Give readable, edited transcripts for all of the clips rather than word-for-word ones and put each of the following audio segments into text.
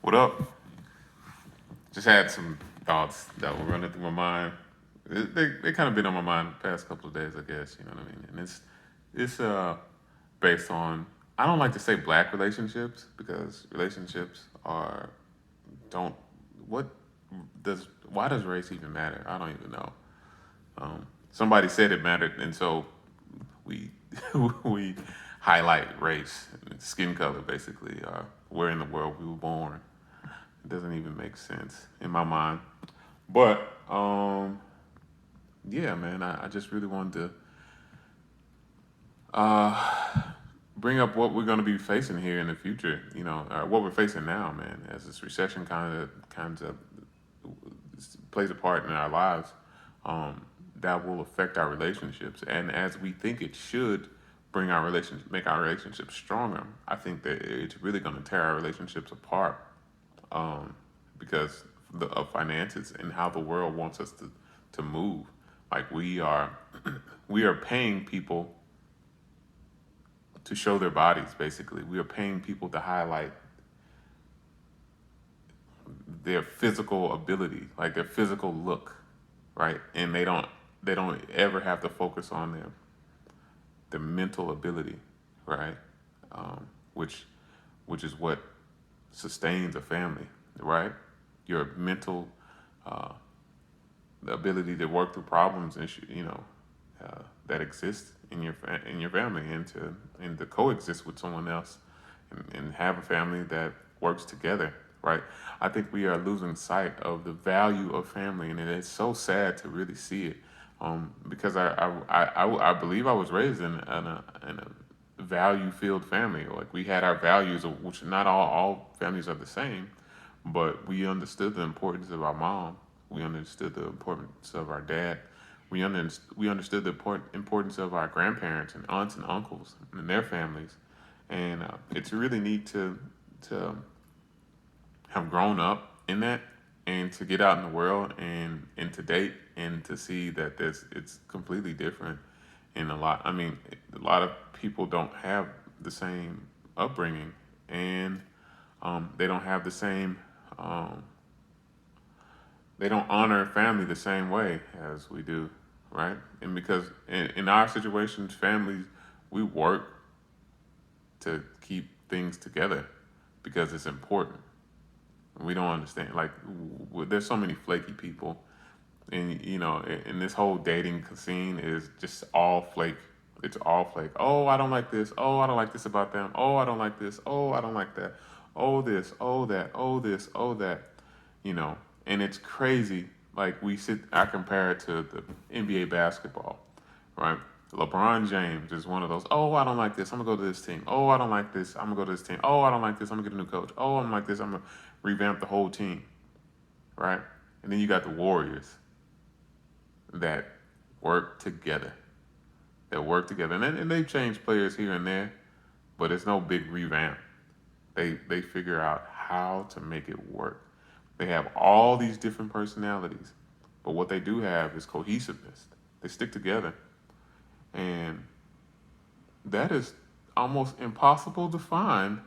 What up? Just had some thoughts that were running through my mind. They kind of been on my mind the past couple of days, I guess. You know what I mean? And it's based on, I don't like to say black relationships because relationships are don't what does why does race even matter? I don't even know. Somebody said it mattered, and so we we highlight race, skin color, basically, where in the world we were born. It doesn't even make sense in my mind. But yeah, man, I just really wanted to bring up what we're going to be facing here in the future. What we're facing now, man, as this recession kind of plays a part in our lives. That will affect our relationships, and as we think it should make our relationships stronger, I think that it's really going to tear our relationships apart, because of finances and how the world wants us to move. Like we are, we are paying people to show their bodies. Basically, we are paying people to highlight their physical ability, like their physical look, right? And they don't ever have to focus on their mental ability, right? Which is what sustains a family, right? Your mental uh, the ability to work through problems and that exist in your family, and to coexist with someone else, and have a family that works together, right? I think we are losing sight of the value of family, and it is so sad to really see it, because I believe I was raised in a value filled family. Like we had our values, which not all families are the same, but we understood the importance of our mom. We understood the importance of our dad. We understood the importance of our grandparents and aunts and uncles and their families. And it's really neat to have grown up in that, and to get out in the world and to date and to see that it's completely different. And a lot of people don't have the same upbringing, and they don't have the same um, they don't honor family the same way as we do, right? And because in our situations, families, we work to keep things together because it's important. We don't understand. Like, there's so many flaky people, and and this whole dating scene is just all flake. It's all flake. Oh, I don't like this. Oh, I don't like this about them. Oh, I don't like this. Oh, I don't like that. Oh, this. Oh, that. Oh, this. Oh, that. you know, and it's crazy. Like I compare it to the NBA basketball, right? LeBron James is one of those. Oh, I don't like this. I'm gonna go to this team. Oh, I don't like this. I'm gonna go to this team. Oh, I don't like this. I'm gonna get a new coach. Oh, I don't like this. I'm gonna revamp the whole team, right? And then you got the Warriors that work together. That work together, and they've changed players here and there, but it's no big revamp. They figure out how to make it work. They have all these different personalities, but what they do have is cohesiveness. They stick together, and that is almost impossible to find.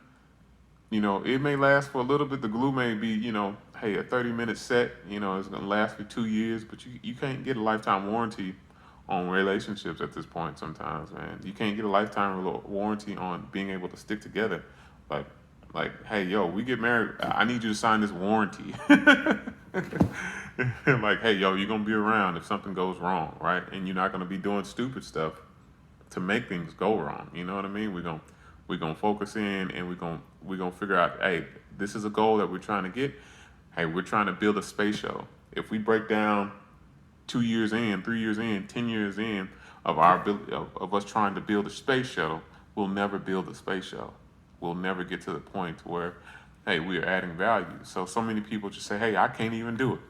It may last for a little bit. The glue may be, hey, a 30-minute set. It's gonna last for 2 years, but you can't get a lifetime warranty on relationships at this point. Sometimes, man, you can't get a lifetime warranty on being able to stick together. Like, hey, yo, we get married. I need you to sign this warranty. Like, hey, yo, you're gonna be around if something goes wrong, right? And you're not gonna be doing stupid stuff to make things go wrong. You know what I mean? We're gonna focus in, and we're gonna figure out, hey, this is a goal that we're trying to get. Hey, we're trying to build a space shuttle. If we break down 2 years in, 3 years in, 10 years in of our ability of us trying to build a space shuttle, we'll never build a space shuttle. We'll never get to the point where, hey, we are adding value. So many people just say, hey, I can't even do it,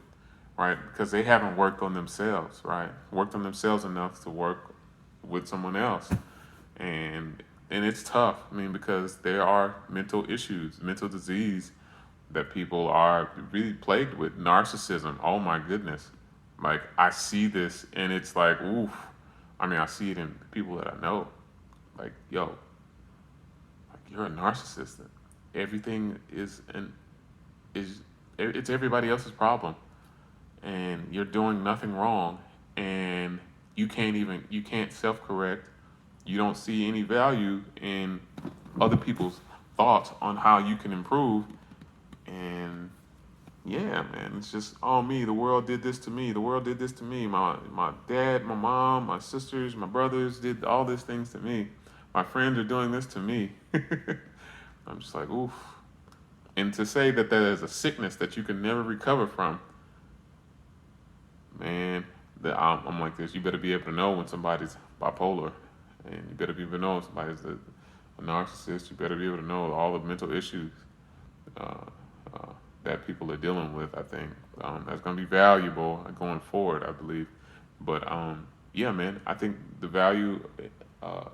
right? Because they haven't worked on themselves, right? Worked on themselves enough to work with someone else, and it's tough. I mean, because there are mental issues, mental disease that people are really plagued with. Narcissism. Oh my goodness. Like, I see this, and it's like, oof. I mean, I see it in people that I know. Like, yo, like, you're a narcissist. Everything is an is it's everybody else's problem, and you're doing nothing wrong, and you can't self correct. You don't see any value in other people's thoughts on how you can improve, and yeah, man, it's just, oh, me. The world did this to me. The world did this to me. My dad, my mom, my sisters, my brothers did all these things to me. My friends are doing this to me. I'm just like, oof. And to say that there is a sickness that you can never recover from, man, I'm like this. You better be able to know when somebody's bipolar, and you better be able to know when somebody's a narcissist. You better be able to know all the mental issues uh, uh, that people are dealing with. I think that's going to be valuable going forward, I believe. But yeah, man, I think the value uh,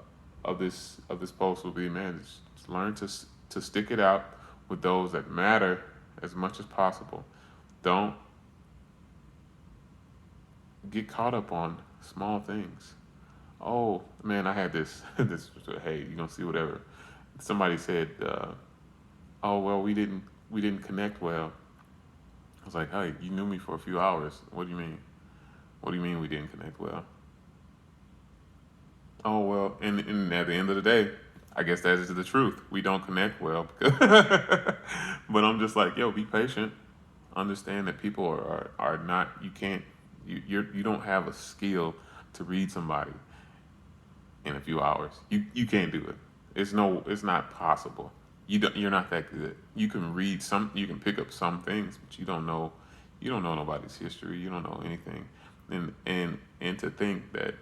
of this post will be, man, just learn to stick it out with those that matter as much as possible. Don't get caught up on small things. Oh man, I had this this. Hey, you gonna see whatever. Somebody said, "Oh well, we didn't connect well." I was like, "Hey, you knew me for a few hours. What do you mean? What do you mean we didn't connect well?" Oh well, and at the end of the day, I guess that is the truth. We don't connect well, but I'm just like, yo, be patient. Understand that people are not. You can't. You don't have a skill to read somebody in a few hours. You can't do it. It's not possible. You're not that good. You can read some, you can pick up some things, but you don't know nobody's history. You don't know anything. And to think that,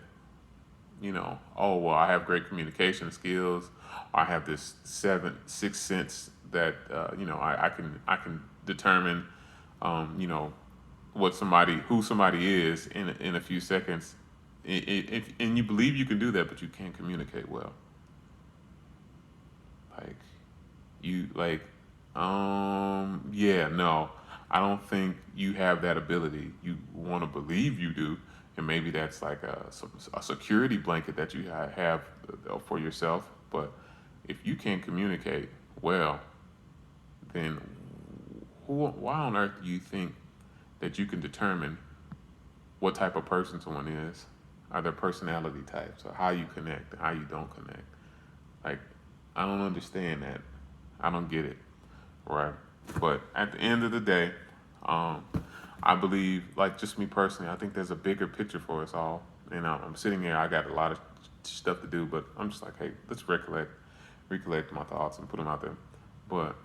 oh well, I have great communication skills. I have this sixth sense that I can determine, you know, who somebody is in a few seconds. And you believe you can do that, but you can't communicate well. Like like yeah, no, I don't think you have that ability. You want to believe you do, and maybe that's like a security blanket that you have for yourself. But if you can't communicate well, then why on earth do you think that you can determine what type of person someone is, or their personality types, or how you connect and how you don't connect? Like, I don't understand that. I don't get it, right? But at the end of the day, um, I believe, like just me personally, I think there's a bigger picture for us all. And I'm sitting here, I got a lot of stuff to do, but I'm just like, hey, let's recollect my thoughts and put them out there. But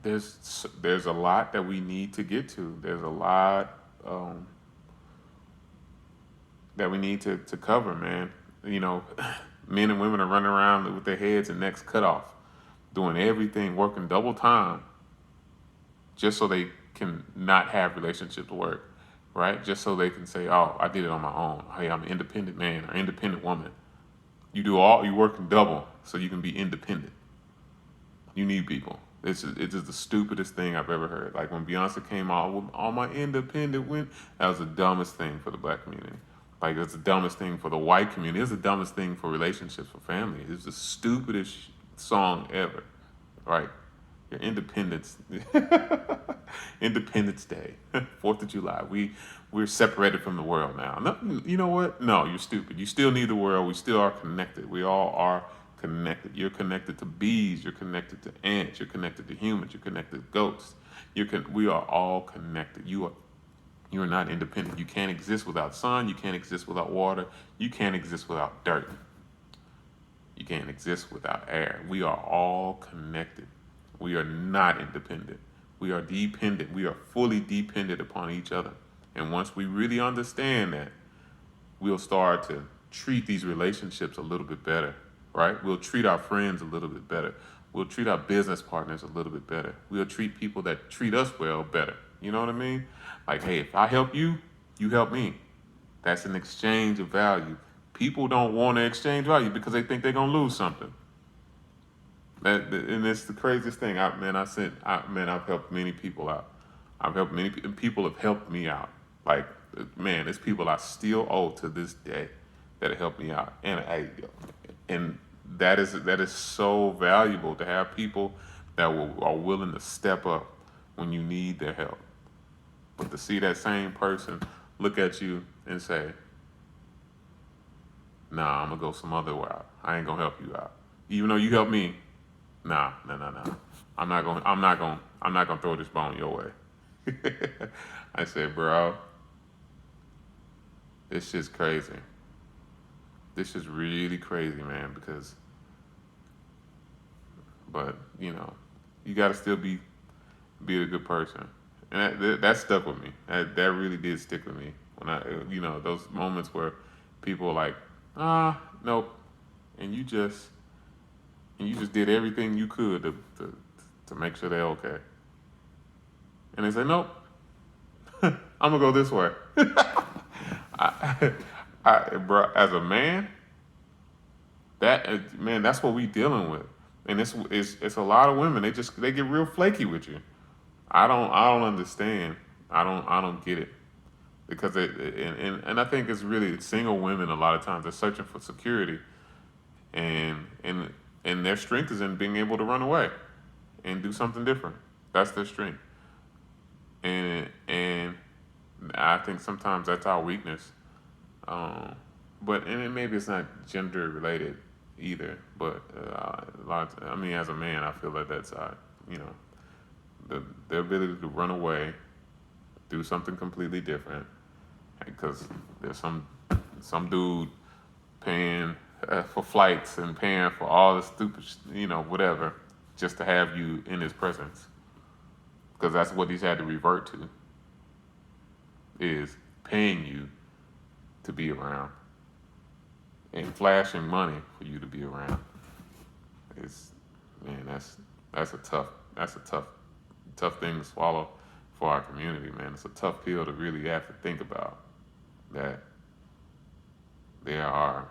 there's a lot that we need to get to. There's a lot that we need to cover, man. You know, men and women are running around with their heads and necks cut off, doing everything, working double time, just so they can not have relationships work, right? Just so they can say, "Oh, I did it on my own. Hey, I'm an independent man or independent woman." You working double so you can be independent. You need people. It's just the stupidest thing I've ever heard. Like when Beyonce came out with all my independent win, that was the dumbest thing for the black community. Like it's the dumbest thing for the white community. It's the dumbest thing for relationships, for family. It's the stupidest song ever, right? Your Independence, Independence Day, Fourth of July. We're separated from the world now. No, you know what? No, you're stupid. You still need the world. We still are connected. We all are connected. You're connected to bees. You're connected to ants. You're connected to humans. You're connected to goats. We are all connected. You are not independent. You can't exist without sun. You can't exist without water. You can't exist without dirt. You can't exist without air. We are all connected. We are not independent. We are dependent. We are fully dependent upon each other. And once we really understand that, we'll start to treat these relationships a little bit better, right? We'll treat our friends a little bit better. We'll treat our business partners a little bit better. We'll treat people that treat us well better. You know what I mean? Like, hey, if I help you, you help me. That's an exchange of value. People don't want to exchange value because they think they're gonna lose something. And it's the craziest thing. I've helped many people out. I've helped many people have helped me out. Like, man, there's people I still owe to this day that have helped me out, and that is so valuable to have people that are willing to step up when you need their help. But to see that same person look at you and say, "Nah, I'm gonna go some other route. I ain't gonna help you out, even though you helped me. Nah, nah, nah, nah. I'm not gonna throw this bone your way." I said, "Bro, this shit's crazy. This is really crazy, man. Because, but you gotta still be a good person." And that stuck with me. That really did stick with me. When those moments where people are like, nope, and you just did everything you could to make sure they're okay. And they say, nope, I'm gonna go this way. I, bro, as a man, that's what we dealing with, and it's a lot of women. They get real flaky with you. I don't understand. I don't get it because and I think it's really single women a lot of times. They're searching for security, and and and their strength is in being able to run away and do something different. That's their strength, and I think sometimes that's our weakness. Um, but maybe it's not gender related either. But I mean, as a man, I feel like that's you know the ability to run away, do something completely different, because there's some dude paying for flights and paying for all the stupid, whatever, just to have you in his presence, because that's what he's had to revert to, is paying you to be around and flashing money for you to be around. It's Man, that's a tough thing to swallow for our community, man. It's a tough pill to really have to think about, that there are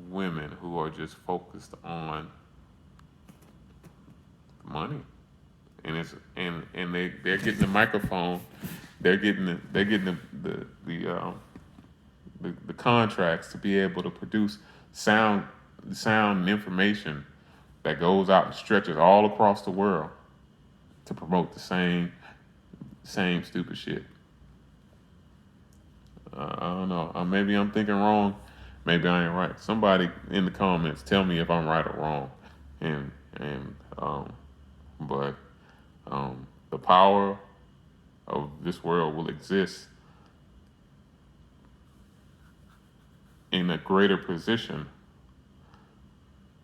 women who are just focused on money, and they're getting the microphone, they're getting the contracts to be able to produce sound sound and information that goes out and stretches all across the world to promote the same stupid shit. I don't know. Maybe I'm thinking wrong. Maybe I ain't right. Somebody in the comments tell me if I'm right or wrong. And but the power of this world will exist in a greater position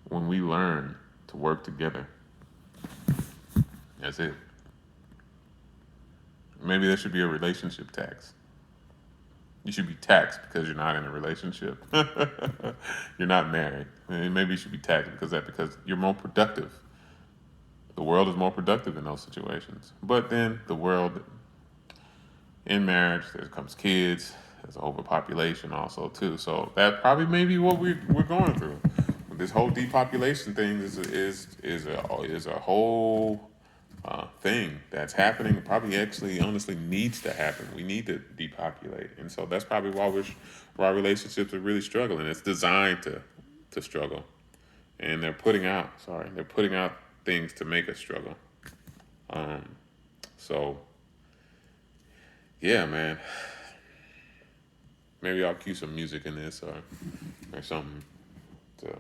when we learn to work together. That's it. Maybe there should be a relationship tax. You should be taxed because you're not in a relationship. You're not married. And maybe you should be taxed because you're more productive. The world is more productive in those situations. But then the world in marriage, there comes kids. There's overpopulation also too. So that probably may be what we're going through. This whole depopulation thing is a whole thing that's happening. Probably actually honestly needs to happen. We need to depopulate, and so that's probably why relationships are really struggling. It's designed to struggle, and they're putting out things to make us struggle. Um, so yeah, man, maybe I'll cue some music in this or something to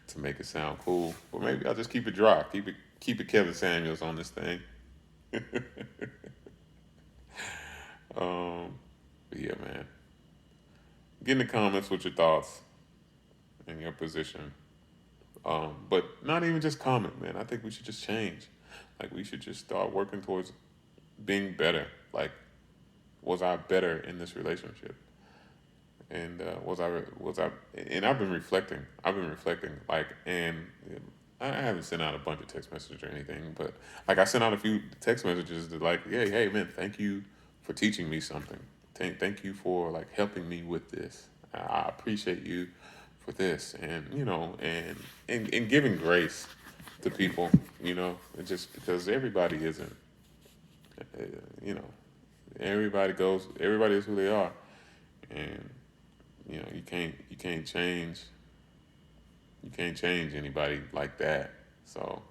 to make it sound cool. But maybe I'll just keep it dry. Keep it Kevin Samuels on this thing. um, but yeah, man. Get in the comments with your thoughts and your position. But not even just comment, man. I think we should just change. Like we should just start working towards being better. Like, was I better in this relationship? And and I've been reflecting. Like, and I haven't sent out a bunch of text messages or anything, but like I sent out a few text messages that like, hey man, thank you for teaching me something. Thank you for like helping me with this. I appreciate you for this, and and giving grace to people. Just because everybody isn't, uh, you know, everybody is who they are, and you can't change You can't change anybody like that. So,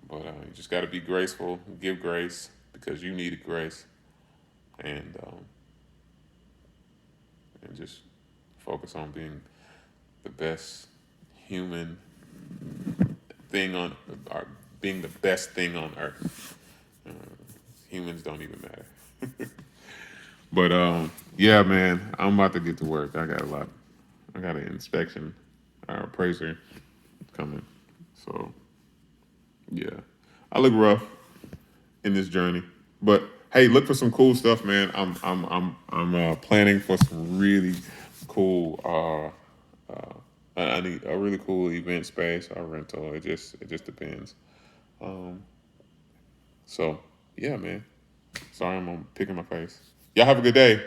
but you just got to be graceful, give grace because you needed grace, and and just focus on being the best human thing on, or being the best thing on earth. Uh, Humans don't even matter. But yeah, man, I'm about to get to work. I got a lot. I got an inspection, appraiser coming. So yeah, I look rough in this journey, but hey, look for some cool stuff, man. I'm planning for some really cool. I need a really cool event space or rental. It just depends. Um, so yeah, man. Sorry, I'm picking my face. Y'all have a good day.